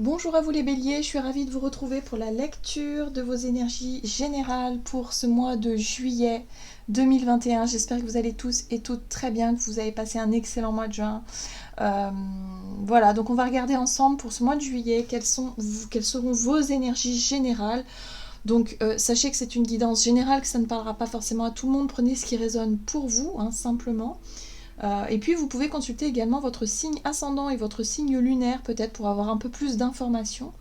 Bonjour à vous les béliers, je suis ravie de vous retrouver pour la lecture de vos énergies générales pour ce mois de juillet 2021. J'espère que vous allez tous et toutes très bien, que vous avez passé un excellent mois de juin. Voilà, donc on va regarder ensemble pour ce mois de juillet quelles seront vos énergies générales. Donc sachez que c'est une guidance générale, que ça ne parlera pas forcément à tout le monde. Prenez ce qui résonne pour vous, simplement. Et puis vous pouvez consulter également votre signe ascendant et votre signe lunaire peut-être pour avoir un peu plus d'informations.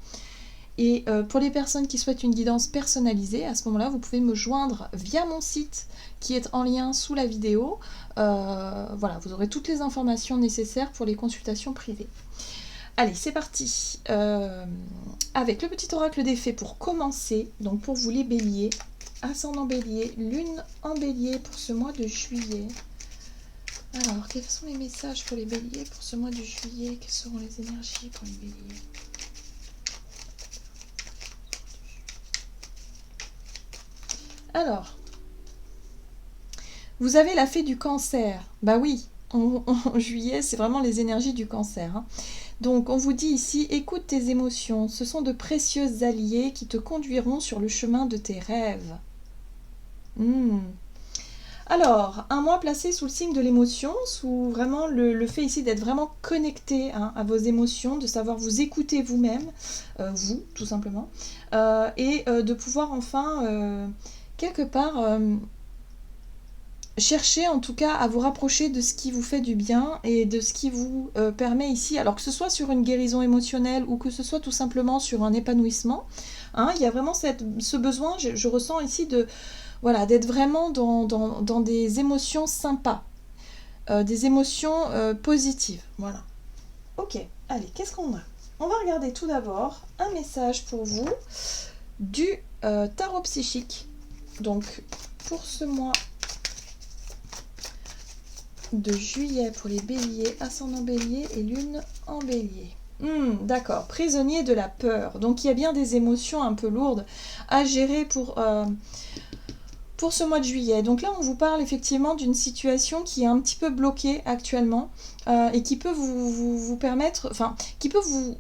Et pour les personnes qui souhaitent une guidance personnalisée, à ce moment-là, vous pouvez me joindre via mon site qui est en lien sous la vidéo. Voilà, vous aurez toutes les informations nécessaires pour les consultations privées. Allez, c'est parti. Avec le petit oracle des fées pour commencer, donc pour vous les béliers, ascendant bélier, lune en bélier pour ce mois de juillet. Alors, quels sont les messages pour les béliers pour ce mois de juillet? Quelles seront les énergies pour les béliers? Alors, vous avez la fée du cancer. Bah oui, en juillet, c'est vraiment les énergies du cancer. Donc, on vous dit ici, écoute tes émotions. Ce sont de précieux alliés qui te conduiront sur le chemin de tes rêves. Alors, un mois placé sous le signe de l'émotion, sous vraiment le fait ici d'être vraiment connecté à vos émotions, de savoir vous écouter vous-même, vous tout simplement, et de pouvoir enfin, quelque part, chercher en tout cas à vous rapprocher de ce qui vous fait du bien et de ce qui vous permet ici, alors que ce soit sur une guérison émotionnelle ou que ce soit tout simplement sur un épanouissement, il y a vraiment ce besoin, je ressens ici de... Voilà, d'être vraiment dans des émotions sympas, des émotions positives. Voilà. Ok, allez, qu'est-ce qu'on a? On va regarder tout d'abord un message pour vous du tarot psychique. Donc, pour ce mois de juillet pour les béliers, ascendant bélier et lune en bélier. D'accord, prisonnier de la peur. Donc, il y a bien des émotions un peu lourdes à gérer pour ce mois de juillet. Donc là, on vous parle effectivement d'une situation qui est un petit peu bloquée actuellement et qui peut vous permettre, enfin, qui peut vous...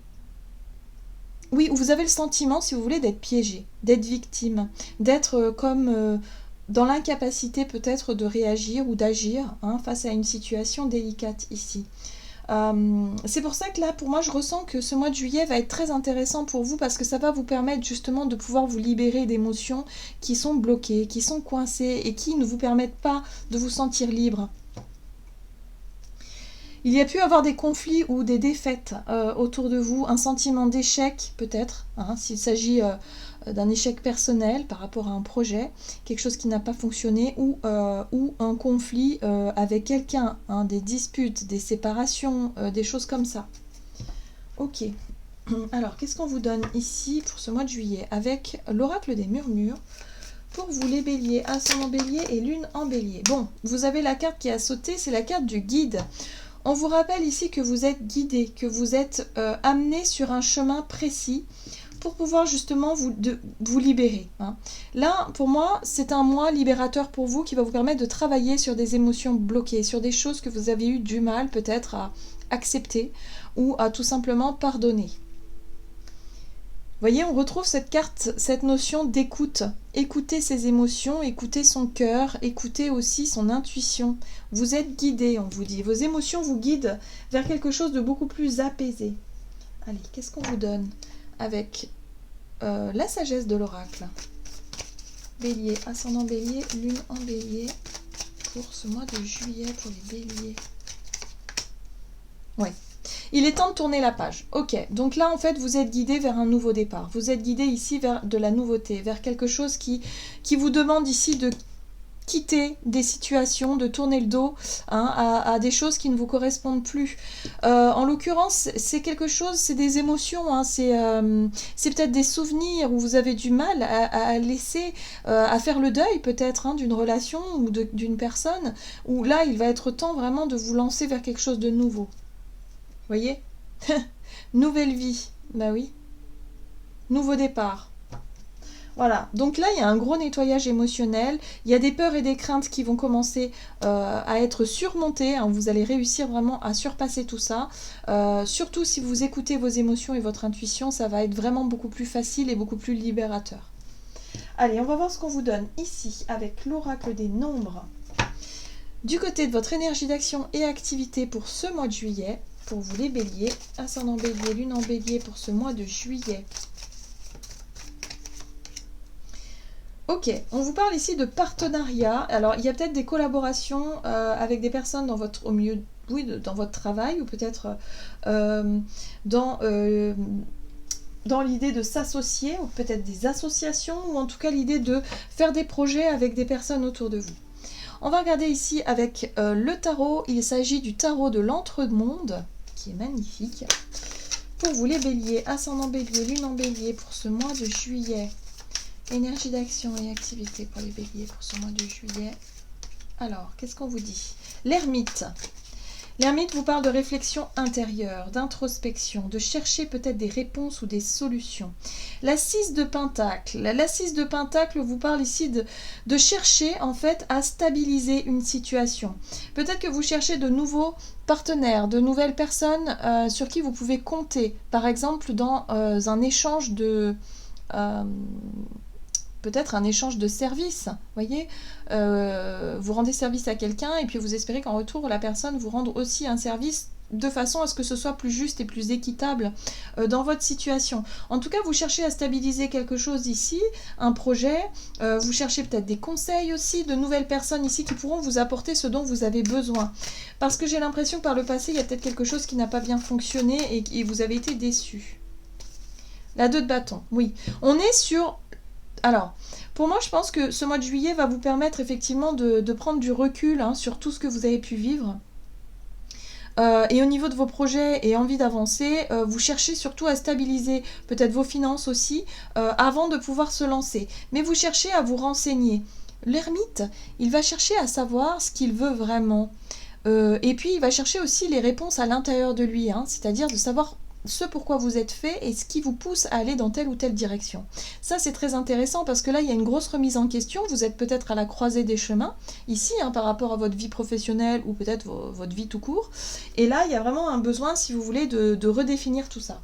Oui, vous avez le sentiment, si vous voulez, d'être piégé, d'être victime, d'être comme dans l'incapacité peut-être de réagir ou d'agir face à une situation délicate ici. C'est pour ça que là, pour moi, je ressens que ce mois de juillet va être très intéressant pour vous parce que ça va vous permettre justement de pouvoir vous libérer d'émotions qui sont bloquées, qui sont coincées et qui ne vous permettent pas de vous sentir libre. Il y a pu avoir des conflits ou des défaites autour de vous, un sentiment d'échec peut-être, s'il s'agit d'un échec personnel par rapport à un projet, quelque chose qui n'a pas fonctionné, ou un conflit avec quelqu'un, des disputes, des séparations, des choses comme ça. Ok, alors qu'est-ce qu'on vous donne ici pour ce mois de juillet avec l'oracle des murmures pour vous les béliers, ascendant bélier et lune en bélier. Bon, vous avez la carte qui a sauté, c'est la carte du guide. On vous rappelle ici que vous êtes guidé, que vous êtes amené sur un chemin précis pour pouvoir justement vous libérer. Là, pour moi, c'est un mois libérateur pour vous qui va vous permettre de travailler sur des émotions bloquées, sur des choses que vous avez eu du mal peut-être à accepter ou à tout simplement pardonner. Vous voyez, on retrouve cette carte, cette notion d'écoute. Écouter ses émotions, écouter son cœur, écouter aussi son intuition. Vous êtes guidé, on vous dit. Vos émotions vous guident vers quelque chose de beaucoup plus apaisé. Allez, qu'est-ce qu'on vous donne avec la sagesse de l'oracle? Bélier, ascendant bélier, lune en bélier pour ce mois de juillet pour les béliers. Oui. Il est temps de tourner la page. Ok, donc là en fait vous êtes guidé vers un nouveau départ. Vous êtes guidé ici vers de la nouveauté, vers quelque chose qui vous demande ici de quitter des situations, de tourner le dos à des choses qui ne vous correspondent plus. En l'occurrence, c'est quelque chose, c'est des émotions, c'est peut-être des souvenirs où vous avez du mal à laisser, à faire le deuil peut-être d'une relation ou d'une personne, où là il va être temps vraiment de vous lancer vers quelque chose de nouveau. Voyez? Nouvelle vie, bah oui. Nouveau départ. Voilà, donc là il y a un gros nettoyage émotionnel, il y a des peurs et des craintes qui vont commencer à être surmontées, hein. Vous allez réussir vraiment à surpasser tout ça. Surtout si vous écoutez vos émotions et votre intuition, ça va être vraiment beaucoup plus facile et beaucoup plus libérateur. Allez, on va voir ce qu'on vous donne ici avec l'oracle des nombres. Du côté de votre énergie d'action et activité pour ce mois de juillet, pour vous les béliers, ascendant bélier, lune en bélier pour ce mois de juillet. Ok, on vous parle ici de partenariat. Alors, il y a peut-être des collaborations avec des personnes dans votre, au milieu, oui, dans votre travail, ou peut-être dans l'idée de s'associer, ou peut-être des associations, ou en tout cas l'idée de faire des projets avec des personnes autour de vous. On va regarder ici avec le tarot. Il s'agit du tarot de l'entre-monde, qui est magnifique. Pour vous les béliers, ascendant bélier, lune en bélier, pour ce mois de juillet. Énergie d'action et activité pour les béliers pour ce mois de juillet. Alors, qu'est-ce qu'on vous dit? L'ermite. L'ermite vous parle de réflexion intérieure, d'introspection, de chercher peut-être des réponses ou des solutions. La 6 de Pentacle. La 6 de Pentacle vous parle ici de chercher en fait à stabiliser une situation. Peut-être que vous cherchez de nouveaux partenaires, de nouvelles personnes sur qui vous pouvez compter. Par exemple, dans un échange de... peut-être un échange de services, voyez, vous rendez service à quelqu'un et puis vous espérez qu'en retour la personne vous rende aussi un service de façon à ce que ce soit plus juste et plus équitable dans votre situation. En tout cas, vous cherchez à stabiliser quelque chose ici, un projet, vous cherchez peut-être des conseils aussi, de nouvelles personnes ici qui pourront vous apporter ce dont vous avez besoin. Parce que j'ai l'impression que par le passé, il y a peut-être quelque chose qui n'a pas bien fonctionné et vous avez été déçu. La 2 de bâton, oui. On est sur... Alors, pour moi, je pense que ce mois de juillet va vous permettre effectivement de prendre du recul sur tout ce que vous avez pu vivre. Et au niveau de vos projets et envie d'avancer, vous cherchez surtout à stabiliser peut-être vos finances aussi avant de pouvoir se lancer. Mais vous cherchez à vous renseigner. L'ermite, il va chercher à savoir ce qu'il veut vraiment. Et puis, il va chercher aussi les réponses à l'intérieur de lui, c'est-à-dire de savoir ce pourquoi vous êtes fait et ce qui vous pousse à aller dans telle ou telle direction. Ça, c'est très intéressant parce que là, il y a une grosse remise en question. Vous êtes peut-être à la croisée des chemins, ici, par rapport à votre vie professionnelle ou peut-être votre vie tout court. Et là, il y a vraiment un besoin, si vous voulez, de redéfinir tout ça.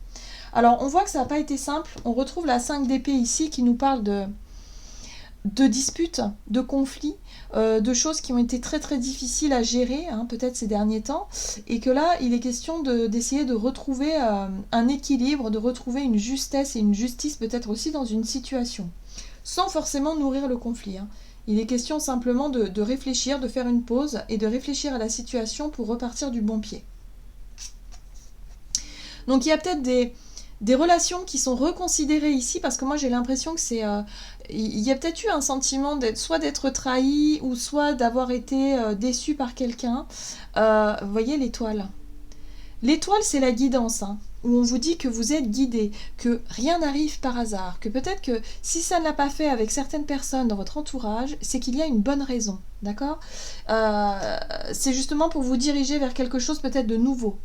Alors, on voit que ça n'a pas été simple. On retrouve la 5 d'épée ici qui nous parle de disputes, de conflits, de choses qui ont été très très difficiles à gérer, peut-être ces derniers temps, et que là, il est question d'essayer de retrouver un équilibre, de retrouver une justesse et une justice peut-être aussi dans une situation, sans forcément nourrir le conflit. Il est question simplement de réfléchir, de faire une pause et de réfléchir à la situation pour repartir du bon pied. Donc il y a peut-être des relations qui sont reconsidérées ici, parce que moi j'ai l'impression que c'est... il y a peut-être eu un sentiment soit d'être trahi, ou soit d'avoir été déçu par quelqu'un. Vous voyez l'étoile. L'étoile, c'est la guidance, où on vous dit que vous êtes guidé, que rien n'arrive par hasard, que peut-être que si ça ne l'a pas fait avec certaines personnes dans votre entourage, c'est qu'il y a une bonne raison, d'accord? C'est justement pour vous diriger vers quelque chose peut-être de nouveau,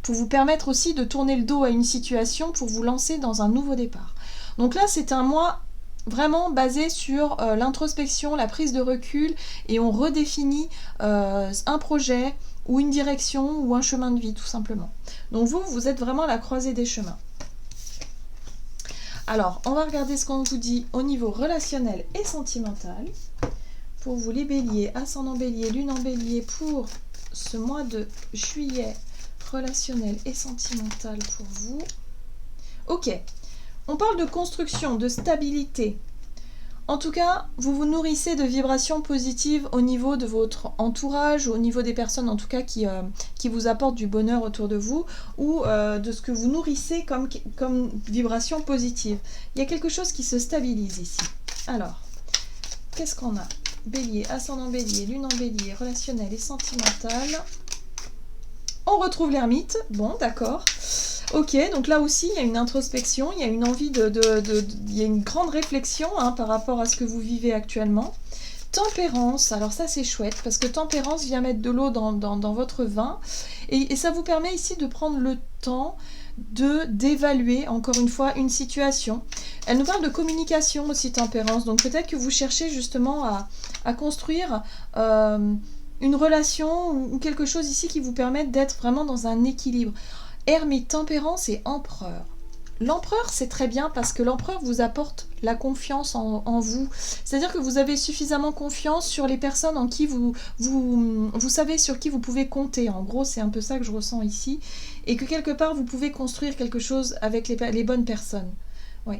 pour vous permettre aussi de tourner le dos à une situation pour vous lancer dans un nouveau départ. Donc là, c'est un mois vraiment basé sur l'introspection, la prise de recul, et on redéfinit un projet ou une direction ou un chemin de vie, tout simplement. Donc vous êtes vraiment à la croisée des chemins. Alors, on va regarder ce qu'on vous dit au niveau relationnel et sentimental. Pour vous les béliers, ascendant bélier, lune en bélier, pour ce mois de juillet, relationnel et sentimental pour vous. Ok, on parle de construction, de stabilité. En tout cas, vous vous nourrissez de vibrations positives au niveau de votre entourage, au niveau des personnes en tout cas qui vous apportent du bonheur autour de vous, ou de ce que vous nourrissez comme vibration positive. Il y a quelque chose qui se stabilise ici. Alors, qu'est-ce qu'on a? Bélier, ascendant bélier, lune en bélier, relationnel et sentimental. On retrouve l'ermite, bon d'accord. Ok, donc là aussi il y a une introspection, il y a une envie il y a une grande réflexion par rapport à ce que vous vivez actuellement. Tempérance, alors ça c'est chouette parce que tempérance vient mettre de l'eau dans votre vin et ça vous permet ici de prendre le temps d'évaluer encore une fois une situation. Elle nous parle de communication aussi, Tempérance. Donc peut-être que vous cherchez justement à construire une relation ou quelque chose ici qui vous permette d'être vraiment dans un équilibre. Hermite, Tempérance et Empereur. L'empereur, c'est très bien parce que l'empereur vous apporte la confiance en vous. C'est-à-dire que vous avez suffisamment confiance sur les personnes en qui vous savez sur qui vous pouvez compter. En gros, c'est un peu ça que je ressens ici. Et que quelque part, vous pouvez construire quelque chose avec les bonnes personnes. Oui.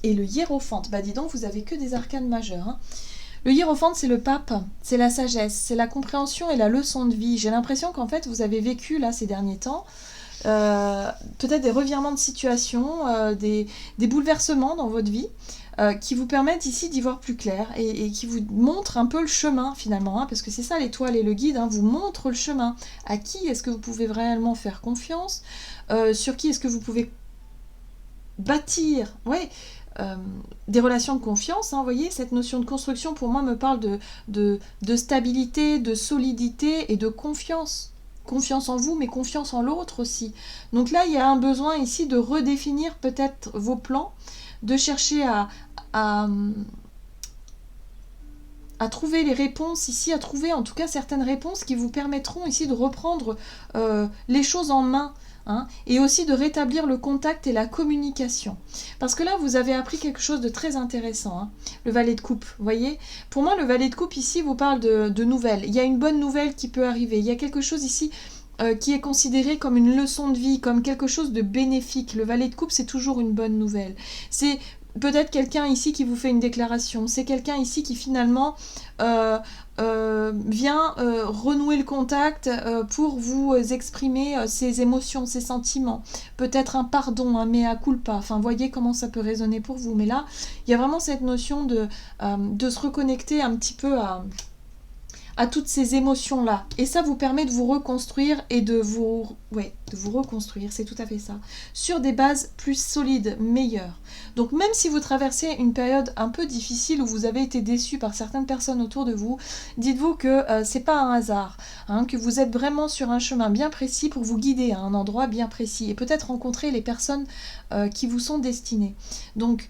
Et le hiérophante, bah dis donc, vous avez que des arcanes majeures. Hein. Le hiérophante, c'est le pape, c'est la sagesse, c'est la compréhension et la leçon de vie. J'ai l'impression qu'en fait, vous avez vécu, là, ces derniers temps, peut-être des revirements de situation, des bouleversements dans votre vie, qui vous permettent ici d'y voir plus clair et qui vous montrent un peu le chemin, finalement, hein, parce que c'est ça, l'étoile et le guide, hein, vous montrent le chemin. À qui est-ce que vous pouvez réellement faire confiance, sur qui est-ce que vous pouvez bâtir, des relations de confiance, hein, vous voyez, cette notion de construction pour moi me parle de stabilité, de solidité et de confiance. Confiance en vous, mais confiance en l'autre aussi. Donc là, il y a un besoin ici de redéfinir peut-être vos plans, de chercher à trouver les réponses ici, à trouver en tout cas certaines réponses qui vous permettront ici de reprendre les choses en main. Hein, et aussi de rétablir le contact et la communication. Parce que là, vous avez appris quelque chose de très intéressant, hein, le valet de coupe, vous voyez. Pour moi, le valet de coupe ici vous parle de nouvelles. Il y a une bonne nouvelle qui peut arriver. Il y a quelque chose ici qui est considéré comme une leçon de vie, comme quelque chose de bénéfique. Le valet de coupe, c'est toujours une bonne nouvelle. C'est peut-être quelqu'un ici qui vous fait une déclaration. C'est quelqu'un ici qui finalement vient renouer le contact pour vous exprimer ses émotions, ses sentiments. Peut-être un pardon, un mea culpa. Enfin, voyez comment ça peut résonner pour vous. Mais là, il y a vraiment cette notion de se reconnecter un petit peu à toutes ces émotions-là. Et ça vous permet de vous reconstruire et de vous reconstruire, c'est tout à fait ça, sur des bases plus solides, meilleures. Donc même si vous traversez une période un peu difficile où vous avez été déçu par certaines personnes autour de vous, dites-vous que c'est pas un hasard, hein, que vous êtes vraiment sur un chemin bien précis pour vous guider à un endroit bien précis et peut-être rencontrer les personnes qui vous sont destinées. Donc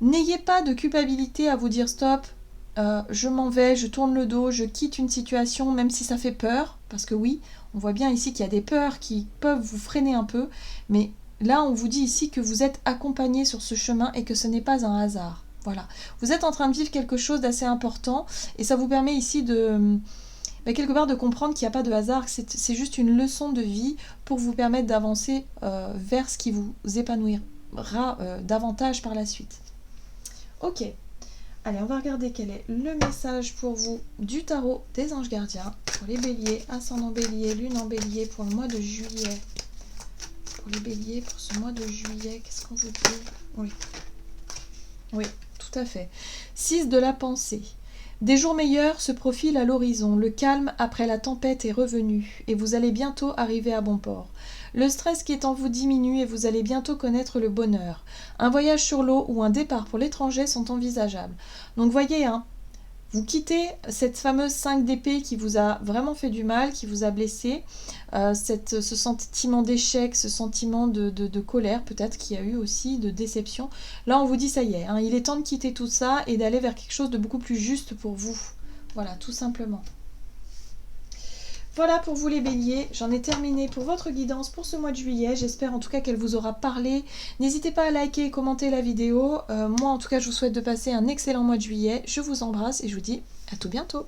n'ayez pas de culpabilité à vous dire stop, je m'en vais, je tourne le dos, je quitte une situation, même si ça fait peur, parce que oui, on voit bien ici qu'il y a des peurs qui peuvent vous freiner un peu, mais là on vous dit ici que vous êtes accompagné sur ce chemin et que ce n'est pas un hasard. Voilà, vous êtes en train de vivre quelque chose d'assez important et ça vous permet ici quelque part de comprendre qu'il n'y a pas de hasard, que c'est juste une leçon de vie pour vous permettre d'avancer vers ce qui vous épanouira davantage par la suite. Ok. Allez, on va regarder quel est le message pour vous du tarot des anges gardiens. Pour les béliers, ascendant bélier, lune en bélier pour le mois de juillet. Pour les béliers, pour ce mois de juillet, qu'est-ce qu'on vous dit? Oui, tout à fait. 6 de la pensée. Des jours meilleurs se profilent à l'horizon. Le calme après la tempête est revenu et vous allez bientôt arriver à bon port. Le stress qui est en vous diminue et vous allez bientôt connaître le bonheur. Un voyage sur l'eau ou un départ pour l'étranger sont envisageables. Donc voyez, hein, vous quittez cette fameuse 5 d'épée qui vous a vraiment fait du mal, qui vous a blessé, ce sentiment d'échec, ce sentiment de colère peut-être qu'il y a eu aussi, de déception. Là on vous dit ça y est, hein, il est temps de quitter tout ça et d'aller vers quelque chose de beaucoup plus juste pour vous. Voilà, tout simplement. Voilà pour vous les béliers, j'en ai terminé pour votre guidance pour ce mois de juillet, j'espère en tout cas qu'elle vous aura parlé. N'hésitez pas à liker et commenter la vidéo, moi en tout cas je vous souhaite de passer un excellent mois de juillet, je vous embrasse et je vous dis à tout bientôt.